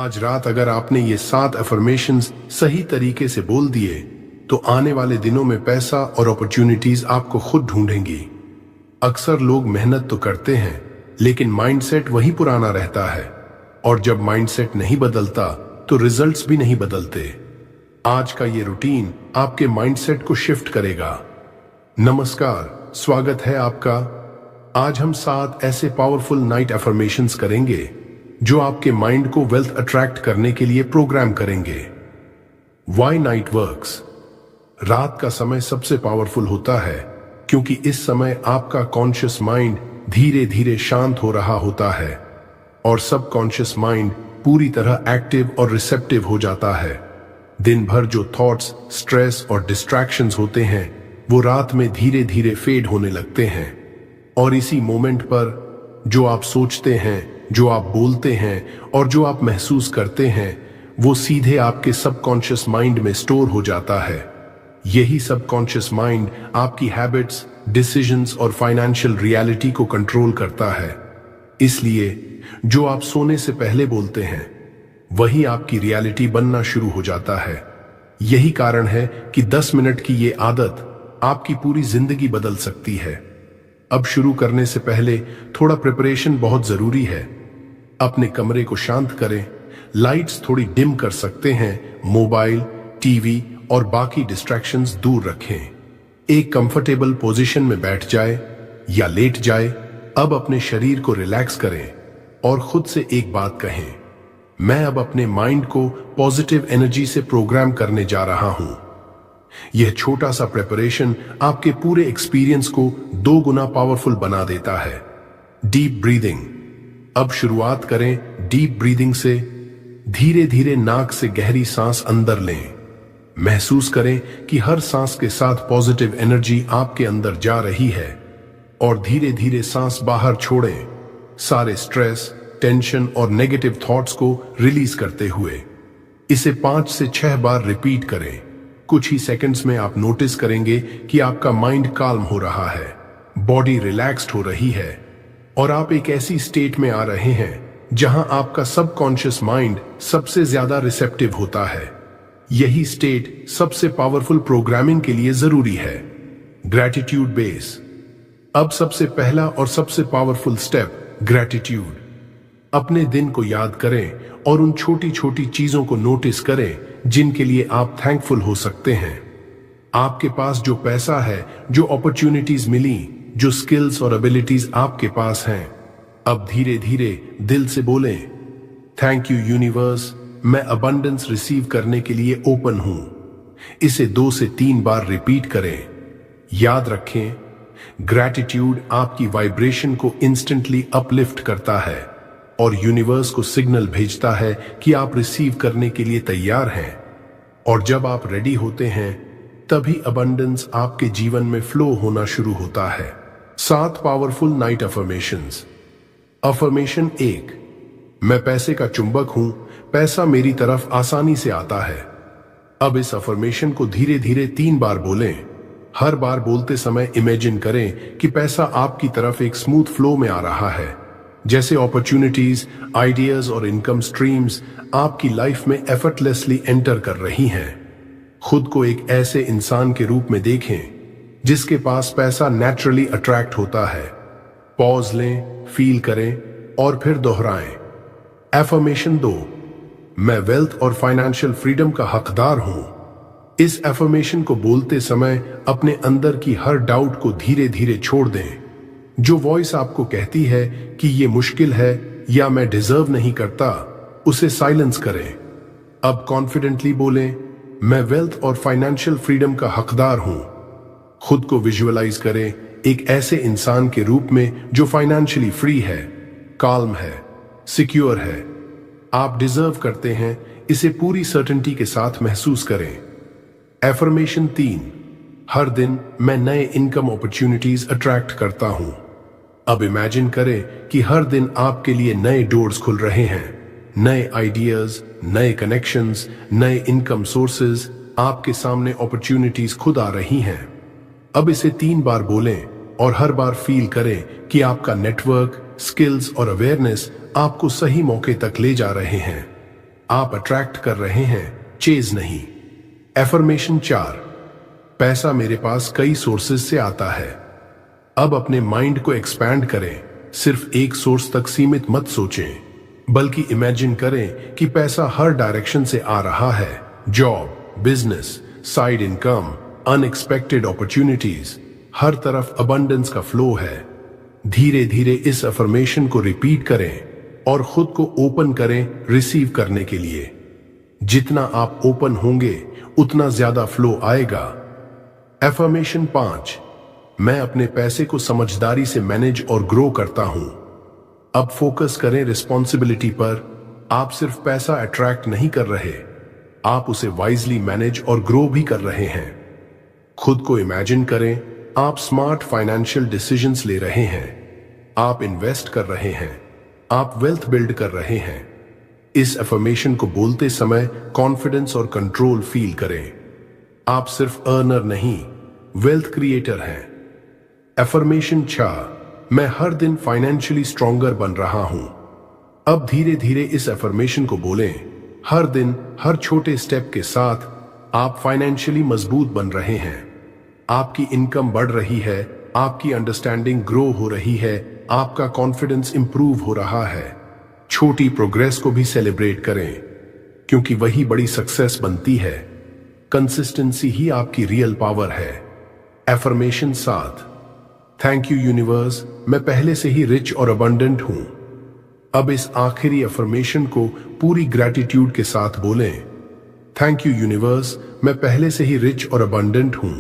आज रात अगर आपने ये 7 अफर्मेशंस सही तरीके से बोल दिए तो आने वाले दिनों में पैसा और अपॉर्चुनिटीज आपको खुद ढूंढेंगी। अक्सर लोग मेहनत तो करते हैं लेकिन माइंडसेट वही पुराना रहता है, और जब माइंडसेट नहीं बदलता तो रिजल्ट्स भी नहीं बदलते। आज का ये रूटीन आपके माइंडसेट को शिफ्ट करेगा। नमस्कार, स्वागत है आपका। आज हम 7 ऐसे पावरफुल नाइट अफर्मेशंस करेंगे जो आपके माइंड को वेल्थ अट्रैक्ट करने के लिए प्रोग्राम करेंगे। Why night works. रात का समय सबसे पावरफुल होता है क्योंकि इस समय आपका कॉन्शियस माइंड धीरे धीरे शांत हो रहा होता है और सबकॉन्शियस माइंड पूरी तरह एक्टिव और रिसेप्टिव हो जाता है। दिन भर जो थॉट्स, स्ट्रेस और डिस्ट्रैक्शंस होते हैं वो रात में धीरे धीरे फेड होने लगते हैं, और इसी मोमेंट पर जो आप सोचते हैं, जो आप बोलते हैं और जो आप महसूस करते हैं वो सीधे आपके सबकॉन्शियस माइंड में स्टोर हो जाता है। यही सबकॉन्शियस माइंड आपकी हैबिट्स, डिसीजंस और फाइनेंशियल रियलिटी को कंट्रोल करता है। इसलिए जो आप सोने से पहले बोलते हैं वही आपकी रियलिटी बनना शुरू हो जाता है। यही कारण है कि 10 मिनट की ये आदत आपकी पूरी जिंदगी बदल सकती है। अब शुरू करने से पहले थोड़ा प्रिपरेशन बहुत जरूरी है। अपने कमरे को शांत करें, लाइट्स थोड़ी डिम कर सकते हैं, मोबाइल, टीवी और बाकी डिस्ट्रैक्शंस दूर रखें। एक कंफर्टेबल पोजीशन में बैठ जाए या लेट जाए। अब अपने शरीर को रिलैक्स करें और खुद से एक बात कहें, मैं अब अपने माइंड को पॉजिटिव एनर्जी से प्रोग्राम करने जा रहा हूं। यह छोटा सा प्रिपरेशन आपके पूरे एक्सपीरियंस को 2 गुना पावरफुल बना देता है। Deep breathing. अब शुरुआत करें डीप ब्रीदिंग से। धीरे धीरे नाक से गहरी सांस अंदर लें। महसूस करें कि हर सांस के साथ पॉजिटिव एनर्जी आपके अंदर जा रही है, और धीरे धीरे सांस बाहर छोड़ें, सारे स्ट्रेस, टेंशन और नेगेटिव थॉट्स को रिलीज करते हुए। इसे 5 से 6 बार रिपीट करें। कुछ ही सेकंड्स में आप नोटिस करेंगे कि आपका माइंड काल्म हो रहा है, बॉडी रिलैक्स्ड हो रही है और आप एक ऐसी स्टेट में आ रहे हैं जहां आपका सबकॉन्शियस माइंड सबसे ज्यादा रिसेप्टिव होता है। यही स्टेट सबसे पावरफुल प्रोग्रामिंग के लिए जरूरी है। Gratitude base. अब सबसे पहला और सबसे पावरफुल स्टेप ग्रैटिट्यूड। अपने दिन को याद करें और उन छोटी छोटी चीजों को नोटिस करें जिनके लिए आप थैंकफुल हो सकते हैं। आपके पास जो पैसा है, जो अपॉर्चुनिटीज मिली, जो स्किल्स और एबिलिटीज आपके पास हैं, अब धीरे धीरे दिल से बोलें, थैंक यू यूनिवर्स, मैं अबंडेंस रिसीव करने के लिए ओपन हूं। इसे 2 से 3 बार रिपीट करें। याद रखें, ग्रैटिट्यूड आपकी वाइब्रेशन को इंस्टेंटली अपलिफ्ट करता है और यूनिवर्स को सिग्नल भेजता है कि आप रिसीव करने के लिए तैयार हैं। और जब आप रेडी होते हैं तभी अबंडेंस आपके जीवन में फ्लो होना शुरू होता है। 7 पावरफुल नाइट अफर्मेशंस। अफर्मेशन 1, मैं पैसे का चुंबक हूं, पैसा मेरी तरफ आसानी से आता है। अब इस अफर्मेशन को धीरे धीरे 3 बार बोलें। हर बार बोलते समय इमेजिन करें कि पैसा आपकी तरफ एक स्मूथ फ्लो में आ रहा है, जैसे अपॉर्चुनिटीज, आइडियाज और इनकम स्ट्रीम्स आपकी लाइफ में एफर्टलेसली एंटर कर रही हैं। खुद को एक ऐसे इंसान के रूप में देखें जिसके पास पैसा नेचुरली अट्रैक्ट होता है। पॉज लें, फील करें और फिर दोहराएं। एफर्मेशन 2, मैं वेल्थ और फाइनेंशियल फ्रीडम का हकदार हूं। इस एफर्मेशन को बोलते समय अपने अंदर की हर डाउट को धीरे धीरे छोड़ दें। जो वॉइस आपको कहती है कि ये मुश्किल है या मैं डिजर्व नहीं करता, उसे साइलेंस करें। अब कॉन्फिडेंटली बोलें, मैं वेल्थ और फाइनेंशियल फ्रीडम का हकदार हूं। खुद को विजुअलाइज करें एक ऐसे इंसान के रूप में जो फाइनेंशियली फ्री है, काल्म है, सिक्योर है। आप डिजर्व करते हैं, इसे पूरी सर्टेनिटी के साथ महसूस करें। एफर्मेशन 3, हर दिन मैं नए इनकम अपॉर्चुनिटीज अट्रैक्ट करता हूं। अब इमेजिन करें कि हर दिन आपके लिए नए डोर्स खुल रहे हैं, नए आइडियाज, नए कनेक्शंस, नए इनकम सोर्सेज, आपके सामने अपॉर्चुनिटीज खुद आ रही हैं। अब इसे 3 बार बोलें और हर बार फील करें कि आपका नेटवर्क, स्किल्स और अवेयरनेस आपको सही मौके तक ले जा रहे हैं। आप अट्रैक्ट कर रहे हैं, चेज नहीं। एफर्मेशन 4, पैसा मेरे पास कई सोर्सेज से आता है। अब अपने माइंड को एक्सपैंड करें, सिर्फ एक सोर्स तक सीमित मत सोचें, बल्कि इमेजिन करें कि पैसा हर डायरेक्शन से आ रहा है। Job, business, side income, unexpected opportunities, हर तरफ अबंडेंस का फ्लो है। धीरे धीरे इस अफर्मेशन को रिपीट करें और खुद को ओपन करें रिसीव करने के लिए। जितना आप ओपन होंगे उतना ज्यादा फ्लो आएगा। एफर्मेशन 5, मैं अपने पैसे को समझदारी से मैनेज और ग्रो करता हूं। अब फोकस करें रिस्पॉन्सिबिलिटी पर। आप सिर्फ पैसा अट्रैक्ट नहीं कर रहे, आप उसे वाइजली मैनेज और ग्रो भी कर रहे हैं। खुद को इमेजिन करें, आप स्मार्ट फाइनेंशियल डिसीजंस ले रहे हैं, आप इन्वेस्ट कर रहे हैं, आप वेल्थ बिल्ड कर रहे हैं। इस अफर्मेशन को बोलते समय कॉन्फिडेंस और कंट्रोल फील करें। आप सिर्फ अर्नर नहीं, वेल्थ क्रिएटर हैं। एफर्मेशन 6, मैं हर दिन फाइनेंशियली स्ट्रॉन्गर बन रहा हूं। अब धीरे धीरे इस एफर्मेशन को बोलें। हर दिन, हर छोटे स्टेप के साथ आप फाइनेंशियली मजबूत बन रहे हैं। आपकी इनकम बढ़ रही है, आपकी अंडरस्टैंडिंग ग्रो हो रही है, आपका कॉन्फिडेंस इंप्रूव हो रहा है। छोटी प्रोग्रेस को भी सेलिब्रेट करें, क्योंकि वही बड़ी सक्सेस बनती है। कंसिस्टेंसी ही आपकी रियल पावर है। एफर्मेशन 7, थैंक यू यूनिवर्स, मैं पहले से ही रिच और अबंडेंट हूं। अब इस आखिरी अफर्मेशन को पूरी ग्रैटिट्यूड के साथ बोलें। थैंक यू यूनिवर्स, मैं पहले से ही रिच और अबंडेंट हूं।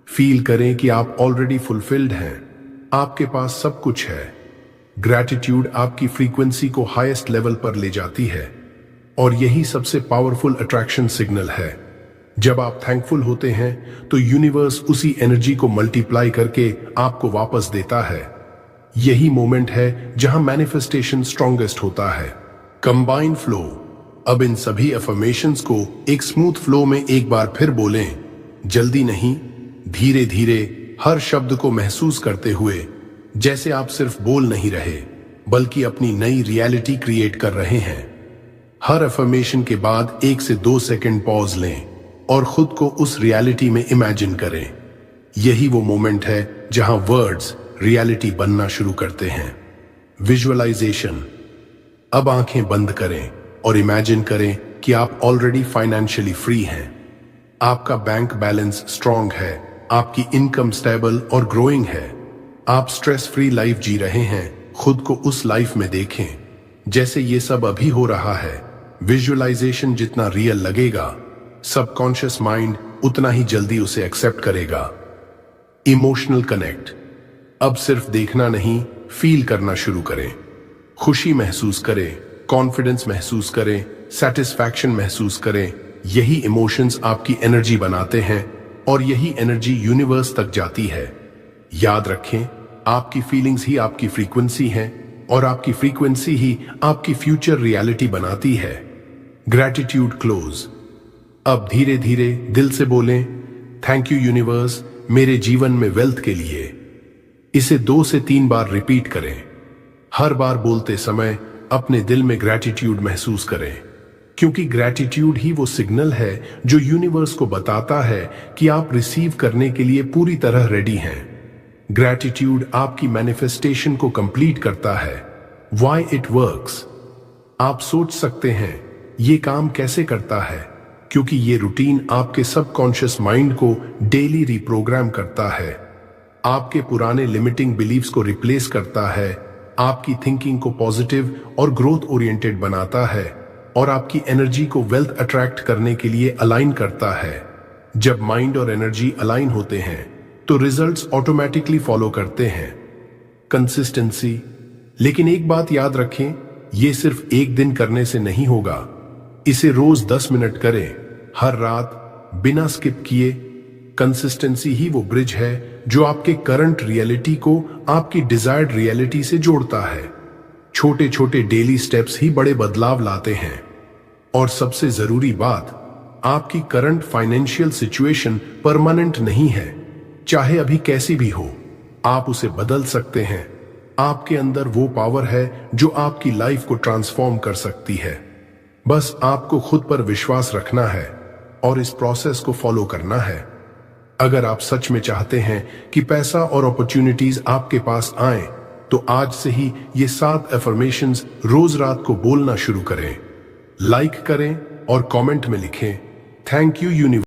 फील करें कि आप ऑलरेडी फुलफिल्ड हैं, आपके पास सब कुछ है। ग्रैटिट्यूड आपकी फ्रीक्वेंसी को हाईएस्ट लेवल पर ले जाती है, और यही सबसे पावरफुल अट्रैक्शन सिग्नल है। जब आप थैंकफुल होते हैं तो यूनिवर्स उसी एनर्जी को मल्टीप्लाई करके आपको वापस देता है। यही मोमेंट है जहां मैनिफेस्टेशन स्ट्रॉन्गेस्ट होता है। Combine flow. अब इन सभी अफर्मेशंस को एक स्मूथ फ्लो में एक बार फिर बोलें, जल्दी नहीं, धीरे धीरे, हर शब्द को महसूस करते हुए, जैसे आप सिर्फ बोल नहीं रहे बल्कि अपनी नई रियलिटी क्रिएट कर रहे हैं। हर अफर्मेशन के बाद 1 से 2 सेकंड पॉज लें और खुद को उस रियलिटी में इमेजिन करें। यही वो मोमेंट है जहां वर्ड्स रियलिटी बनना शुरू करते हैं। विजुअलाइजेशन। अब आंखें बंद करें और इमेजिन करें कि आप ऑलरेडी फाइनेंशियली फ्री हैं। आपका बैंक बैलेंस स्ट्रांग है, आपकी इनकम स्टेबल और ग्रोइंग है। आप स्ट्रेस फ्री लाइफ जी रहे हैं। खुद को उस लाइफ में देखें जैसे ये सब अभी हो रहा है। विजुअलाइजेशन जितना रियल लगेगा, सबकॉन्शियस माइंड उतना ही जल्दी उसे एक्सेप्ट करेगा। Emotional connect. अब सिर्फ देखना नहीं, फील करना शुरू करें। खुशी महसूस करें, कॉन्फिडेंस महसूस करें, सेटिस्फैक्शन महसूस करें। यही इमोशंस आपकी एनर्जी बनाते हैं और यही एनर्जी यूनिवर्स तक जाती है। याद रखें, आपकी फीलिंग्स ही आपकी फ्रीक्वेंसी हैं और आपकी फ्रीक्वेंसी ही आपकी फ्यूचर रियलिटी बनाती है। Gratitude close. अब धीरे धीरे दिल से बोलें, थैंक यू यूनिवर्स, मेरे जीवन में वेल्थ के लिए। इसे 2 से 3 बार रिपीट करें। हर बार बोलते समय अपने दिल में ग्रैटिट्यूड महसूस करें, क्योंकि ग्रैटिट्यूड ही वो सिग्नल है जो यूनिवर्स को बताता है कि आप रिसीव करने के लिए पूरी तरह रेडी हैं। ग्रैटिट्यूड आपकी मैनिफेस्टेशन को कंप्लीट करता है। Why it works. आप सोच सकते हैं ये काम कैसे करता है, क्योंकि ये रूटीन आपके सबकॉन्शियस माइंड को डेली रिप्रोग्राम करता है, आपके पुराने लिमिटिंग बिलीव्स को रिप्लेस करता है, आपकी थिंकिंग को पॉजिटिव और ग्रोथ ओरिएंटेड बनाता है और आपकी एनर्जी को वेल्थ अट्रैक्ट करने के लिए अलाइन करता है। जब माइंड और एनर्जी अलाइन होते हैं तो रिजल्ट्स ऑटोमेटिकली फॉलो करते हैं। कंसिस्टेंसी। लेकिन एक बात याद रखें, ये सिर्फ एक दिन करने से नहीं होगा। इसे रोज 10 मिनट करें, हर रात, बिना स्किप किए। कंसिस्टेंसी ही वो ब्रिज है जो आपके करंट रियलिटी को आपकी डिजायर्ड रियलिटी से जोड़ता है। छोटे छोटे डेली स्टेप्स ही बड़े बदलाव लाते हैं। और सबसे जरूरी बात, आपकी करंट फाइनेंशियल सिचुएशन परमानेंट नहीं है। चाहे अभी कैसी भी हो, आप उसे बदल सकते हैं। आपके अंदर वो पावर है जो आपकी लाइफ को ट्रांसफॉर्म कर सकती है। बस आपको खुद पर विश्वास रखना है और इस प्रोसेस को फॉलो करना है। अगर आप सच में चाहते हैं कि पैसा और अपॉर्चुनिटीज आपके पास आए, तो आज से ही ये 7 एफर्मेशंस रोज रात को बोलना शुरू करें। लाइक करें और कमेंट में लिखें, थैंक यू यूनिवर्स।